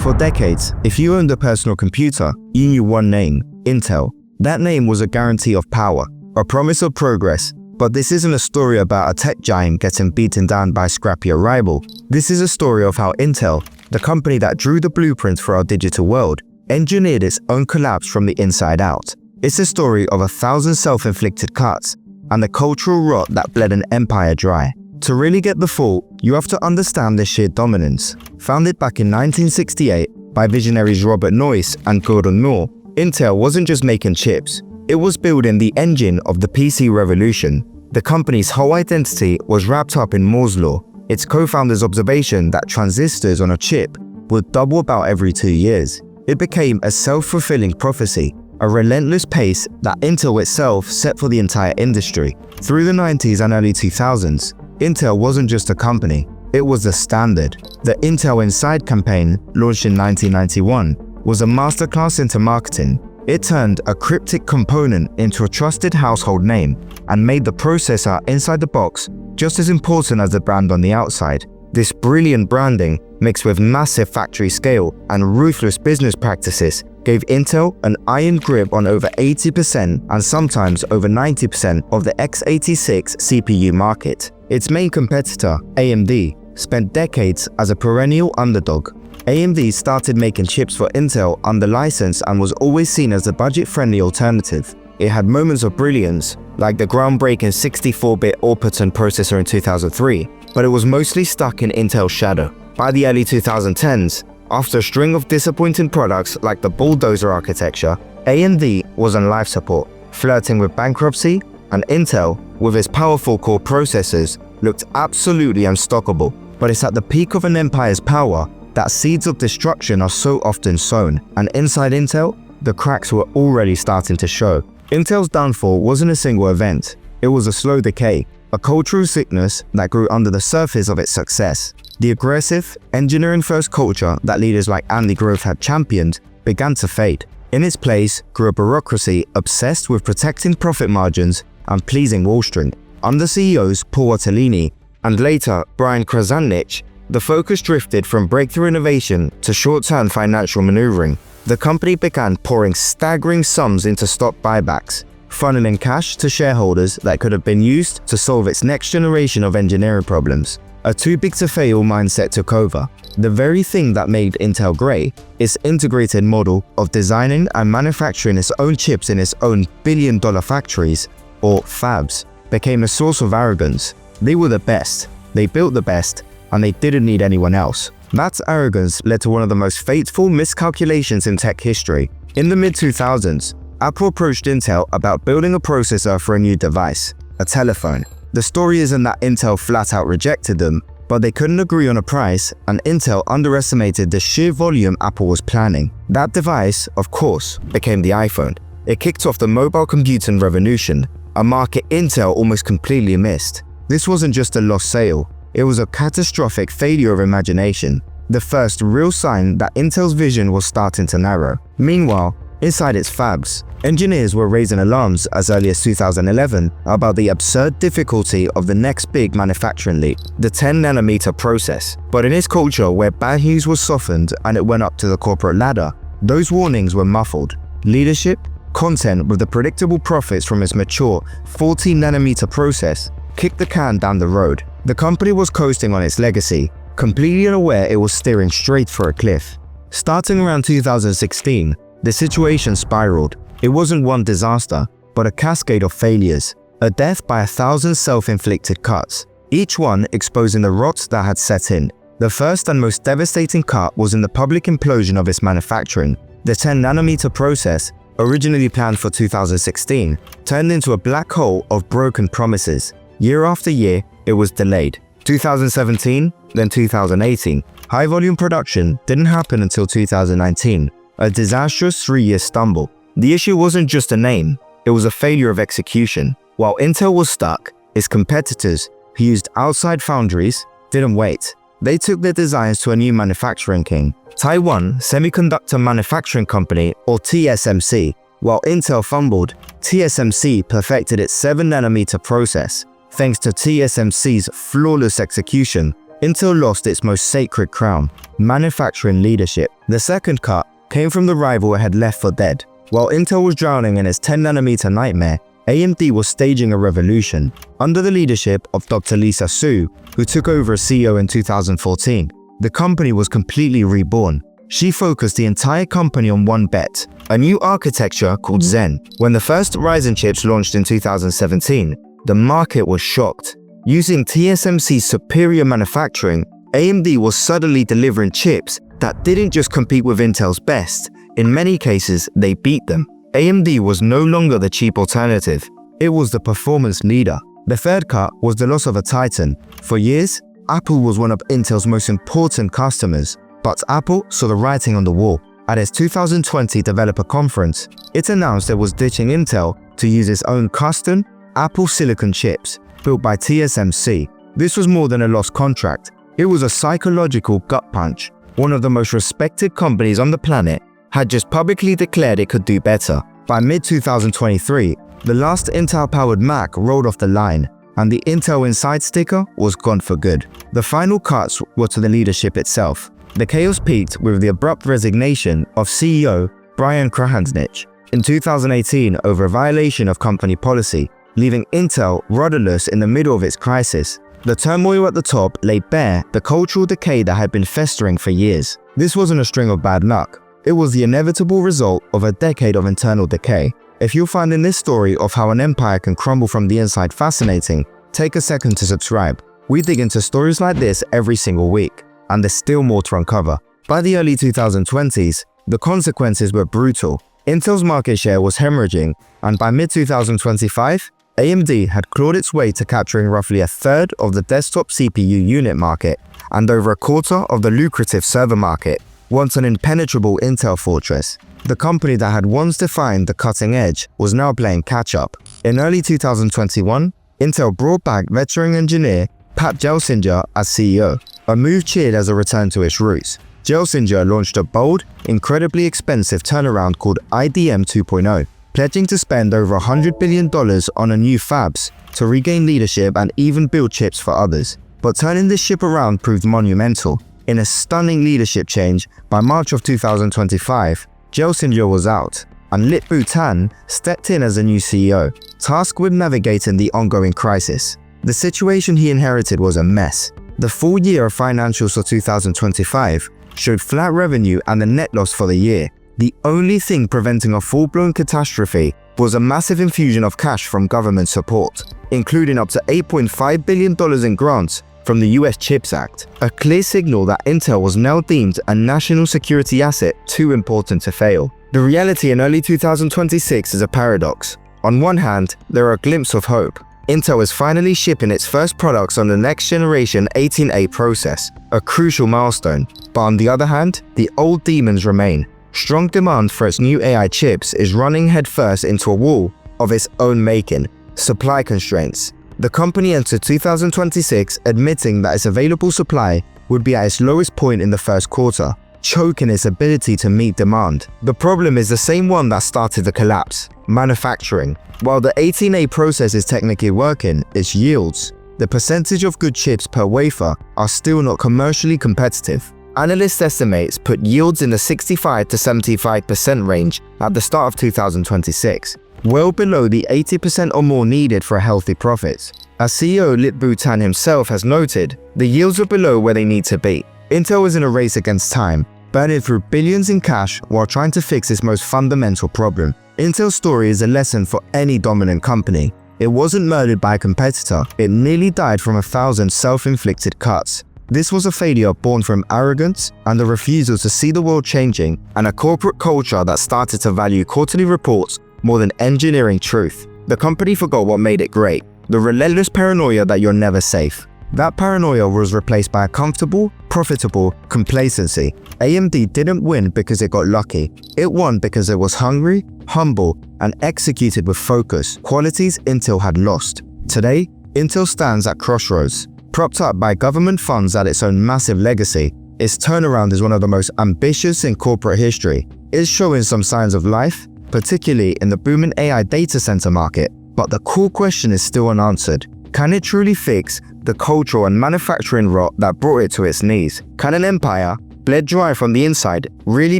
For decades, if you owned a personal computer, you knew one name: Intel. That name was a guarantee of power, a promise of progress. But this isn't a story about a tech giant getting beaten down by a scrappier rival. This is a story of how Intel, the company that drew the blueprint for our digital world, engineered its own collapse from the inside out. It's a story of 1,000 self-inflicted cuts and the cultural rot that bled an empire dry. To really get the full, you have to understand their sheer dominance. Founded back in 1968 by visionaries Robert Noyce and Gordon Moore, Intel wasn't just making chips, it was building the engine of the PC revolution. The company's whole identity was wrapped up in Moore's law, its co-founder's observation that transistors on a chip would double about every 2 years. It became a self-fulfilling prophecy, a relentless pace that Intel itself set for the entire industry. Through the 90s and early 2000s, Intel wasn't just a company, it was the standard. The Intel Inside campaign, launched in 1991, was a masterclass into marketing. It turned a cryptic component into a trusted household name and made the processor inside the box just as important as the brand on the outside. This brilliant branding, mixed with massive factory scale and ruthless business practices, gave Intel an iron grip on over 80% and sometimes over 90% of the x86 CPU market. Its main competitor, AMD, spent decades as a perennial underdog. AMD started making chips for Intel under license and was always seen as a budget-friendly alternative. It had moments of brilliance, like the groundbreaking 64-bit Orbiton processor in 2003, but it was mostly stuck in Intel's shadow. By the early 2010s, after a string of disappointing products like the bulldozer architecture, AMD was on life support, flirting with bankruptcy, and Intel, with its powerful core processors, looked absolutely unstoppable. But it's at the peak of an empire's power that seeds of destruction are so often sown, and inside Intel, the cracks were already starting to show. Intel's downfall wasn't a single event, it was a slow decay, a cultural sickness that grew under the surface of its success. The aggressive, engineering-first culture that leaders like Andy Grove had championed began to fade. In its place grew a bureaucracy obsessed with protecting profit margins and pleasing Wall Street. Under CEOs Paul Otellini and later Brian Krzanich, the focus drifted from breakthrough innovation to short-term financial maneuvering. The company began pouring staggering sums into stock buybacks, funneling cash to shareholders that could have been used to solve its next generation of engineering problems. A too-big-to-fail mindset took over. The very thing that made Intel great, its integrated model of designing and manufacturing its own chips in its own billion-dollar factories, or fabs, became a source of arrogance. They were the best, they built the best, and they didn't need anyone else. That arrogance led to one of the most fateful miscalculations in tech history. In the mid-2000s, Apple approached Intel about building a processor for a new device, a telephone. The story isn't that Intel flat out rejected them, but they couldn't agree on a price, and Intel underestimated the sheer volume Apple was planning. That device, of course, became the iPhone. It kicked off the mobile computing revolution, a market Intel almost completely missed. This wasn't just a lost sale, it was a catastrophic failure of imagination, the first real sign that Intel's vision was starting to narrow. Meanwhile, inside its fabs, engineers were raising alarms as early as 2011 about the absurd difficulty of the next big manufacturing leap, the 10nm process. But in its culture where bad news was softened and it went up to the corporate ladder, those warnings were muffled. Leadership, content with the predictable profits from its mature 14nm process, kicked the can down the road. The company was coasting on its legacy, completely unaware it was steering straight for a cliff. Starting around 2016, the situation spiraled. It wasn't one disaster, but a cascade of failures, a death by 1,000 self-inflicted cuts, each one exposing the rot that had set in. The first and most devastating cut was in the public implosion of its manufacturing. The 10nm process, originally planned for 2016, turned into a black hole of broken promises. Year after year, it was delayed. 2017, then 2018. High-volume production didn't happen until 2019, a disastrous 3-year stumble. The issue wasn't just a name, it was a failure of execution. While Intel was stuck, its competitors, who used outside foundries, didn't wait. They took their designs to a new manufacturing king, Taiwan Semiconductor Manufacturing Company, or TSMC. While Intel fumbled, TSMC perfected its 7nm process. Thanks to TSMC's flawless execution, Intel lost its most sacred crown, manufacturing leadership. The second cut came from the rival it had left for dead. While Intel was drowning in its 10nm nightmare, AMD was staging a revolution. Under the leadership of Dr. Lisa Su, who took over as CEO in 2014, the company was completely reborn. She focused the entire company on one bet, a new architecture called Zen. When the first Ryzen chips launched in 2017, the market was shocked. Using TSMC's superior manufacturing, AMD was suddenly delivering chips that didn't just compete with Intel's best. In many cases, they beat them. AMD was no longer the cheap alternative. It was the performance leader. The third cut was the loss of a titan. For years, Apple was one of Intel's most important customers, but Apple saw the writing on the wall. At its 2020 developer conference, it announced it was ditching Intel to use its own custom Apple silicon chips built by TSMC. This was more than a lost contract. It was a psychological gut punch. One of the most respected companies on the planet had just publicly declared it could do better. By mid-2023, the last Intel-powered Mac rolled off the line, and the Intel Inside sticker was gone for good. The final cuts were to the leadership itself. The chaos peaked with the abrupt resignation of CEO Brian Krzanich in 2018 over a violation of company policy, leaving Intel rudderless in the middle of its crisis. The turmoil at the top laid bare the cultural decay that had been festering for years. This wasn't a string of bad luck. It was the inevitable result of a decade of internal decay. If you're finding this story of how an empire can crumble from the inside fascinating, take a second to subscribe. We dig into stories like this every single week, and there's still more to uncover. By the early 2020s, the consequences were brutal. Intel's market share was hemorrhaging, and by mid-2025, AMD had clawed its way to capturing roughly a third of the desktop CPU unit market and over a quarter of the lucrative server market. Once an impenetrable Intel fortress, the company that had once defined the cutting edge was now playing catch-up. In early 2021, Intel brought back veteran engineer Pat Gelsinger as CEO, a move cheered as a return to its roots. Gelsinger launched a bold, incredibly expensive turnaround called IDM 2.0, pledging to spend over $100 billion on a new fabs to regain leadership and even build chips for others. But turning this ship around proved monumental. In a stunning leadership change, by March of 2025, Gelsinger was out, and Lip-Bu Tan stepped in as a new CEO, tasked with navigating the ongoing crisis. The situation he inherited was a mess. The full year of financials for 2025 showed flat revenue and a net loss for the year. The only thing preventing a full-blown catastrophe was a massive infusion of cash from government support, including up to $8.5 billion in grants from the US CHIPS Act, a clear signal that Intel was now deemed a national security asset too important to fail. The reality in early 2026 is a paradox. On one hand, there are a glimpse of hope. Intel is finally shipping its first products on the next generation 18A process, a crucial milestone. But on the other hand, the old demons remain. Strong demand for its new AI chips is running headfirst into a wall of its own making: supply constraints. The company entered 2026 admitting that its available supply would be at its lowest point in the first quarter, choking its ability to meet demand. The problem is the same one that started the collapse: manufacturing. While the 18A process is technically working, its yields, the percentage of good chips per wafer, are still not commercially competitive. Analyst estimates put yields in the 65 to 75% range at the start of 2026, well below the 80% or more needed for a healthy profit. As CEO Lip-Bu Tan himself has noted, the yields are below where they need to be. Intel is in a race against time, burning through billions in cash while trying to fix its most fundamental problem. Intel's story is a lesson for any dominant company. It wasn't murdered by a competitor, it nearly died from 1,000 self-inflicted cuts. This was a failure born from arrogance and a refusal to see the world changing, and a corporate culture that started to value quarterly reports more than engineering truth. The company forgot what made it great: the relentless paranoia that you're never safe. That paranoia was replaced by a comfortable, profitable complacency. AMD didn't win because it got lucky. It won because it was hungry, humble, and executed with focus, qualities Intel had lost. Today, Intel stands at crossroads. Propped up by government funds at its own massive legacy, its turnaround is one of the most ambitious in corporate history. It's showing some signs of life, particularly in the booming AI data center market. But the core question is still unanswered. Can it truly fix the cultural and manufacturing rot that brought it to its knees? Can an empire, bled dry from the inside, really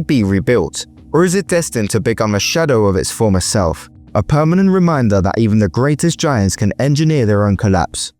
be rebuilt? Or is it destined to become a shadow of its former self? A permanent reminder that even the greatest giants can engineer their own collapse.